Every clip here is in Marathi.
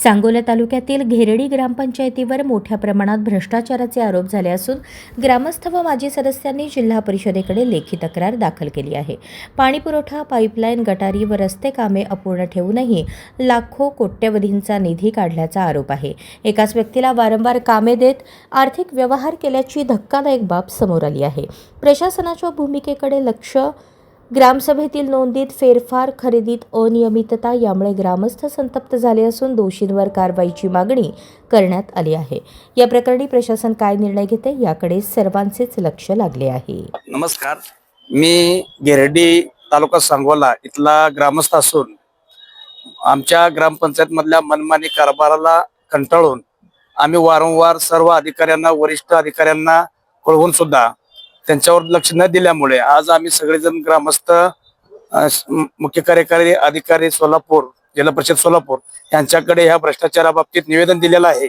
सांगोला तालुक्यातील घेरडी ग्रामपंचायतीवर मोठ्या प्रमाणात भ्रष्टाचाराचे आरोप झाले असून ग्रामस्थ व माजी सदस्यांनी जिल्हा परिषदेकडे लेखी तक्रार दाखल केली आहे। पाणीपुरवठा, पाईपलाईन, गटारी व रस्ते कामे अपूर्ण ठेवूनही लाखो कोट्यवधींचा निधी काढल्याचा आरोप आहे। एकाच व्यक्तीला वारंवार कामे देत आर्थिक व्यवहार केल्याची धक्कादायक बाब समोर आली आहे। प्रशासनाच्या भूमिकेकडे लक्ष, ग्रामसभेतील नोंदीत फेरफार, खरेदीत अनियमितता यामुळे ग्रामस्थ संतप्त झाले असून दोषींवर कारवाईची मागणी करण्यात आली आहे। या प्रकरणी प्रशासन काय निर्णय घेते याकडे सर्वांचेच लक्ष लागले आहे। नमस्कार, मी घेरडी तालुका सांगोला इथला ग्रामस्थ असून आमच्या ग्रामपंचायत मधल्या मनमानी कारभाराला कंटाळून आम्ही वारंवार सर्व अधिकाऱ्यांना, वरिष्ठ अधिकाऱ्यांना कळवून सुद्धा त्यांच्यावर लक्ष न दिल्यामुळे आज आम्ही सगळेजण ग्रामस्थ मुख्य कार्यकारी अधिकारी सोलापूर, जिल्हा परिषद सोलापूर यांच्याकडे ह्या भ्रष्टाचाराबाबतीत निवेदन दिलेलं आहे।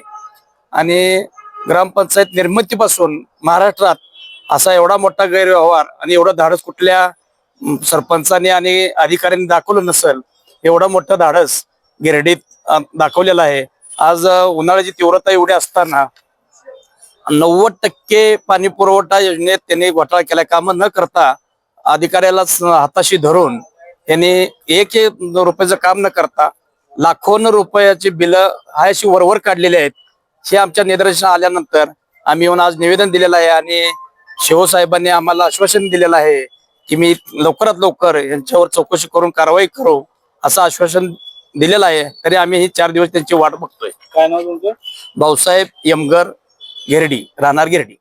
आणि ग्रामपंचायत निर्मितीपासून महाराष्ट्रात असा एवढा मोठा गैरव्यवहार आणि एवढं धाडस कुठल्या सरपंचांनी आणि अधिकाऱ्यांनी दाखवलं नसेल, एवढं मोठं धाडस गिरडीत दाखवलेलं आहे। आज उन्हाळ्याची तीव्रता एवढी असताना 90% पाणी पुरवठा योजनेत त्यांनी घोटाळा केला। काम न करता अधिकाऱ्याला हाताशी धरून त्यांनी एक रुपयाचं काम न करता लाखोन रुपयाची बिलं हायशी वरवर काढलेली आहेत। हे आमच्या निदर्शनास आल्यानंतर आम्ही येऊन आज निवेदन दिलेलं आहे आणि शिवसाहेबांनी आम्हाला आश्वासन दिलेलं आहे की मी लवकरात लवकर यांच्यावर चौकशी करून कारवाई करू असं आश्वासन दिलेलं आहे। तरी आम्ही ही 4 दिवस त्यांची वाट बघतोय। काय नाव तुमचं? भाऊसाहेब यमगर, घेरडी, राहणार घेरडी।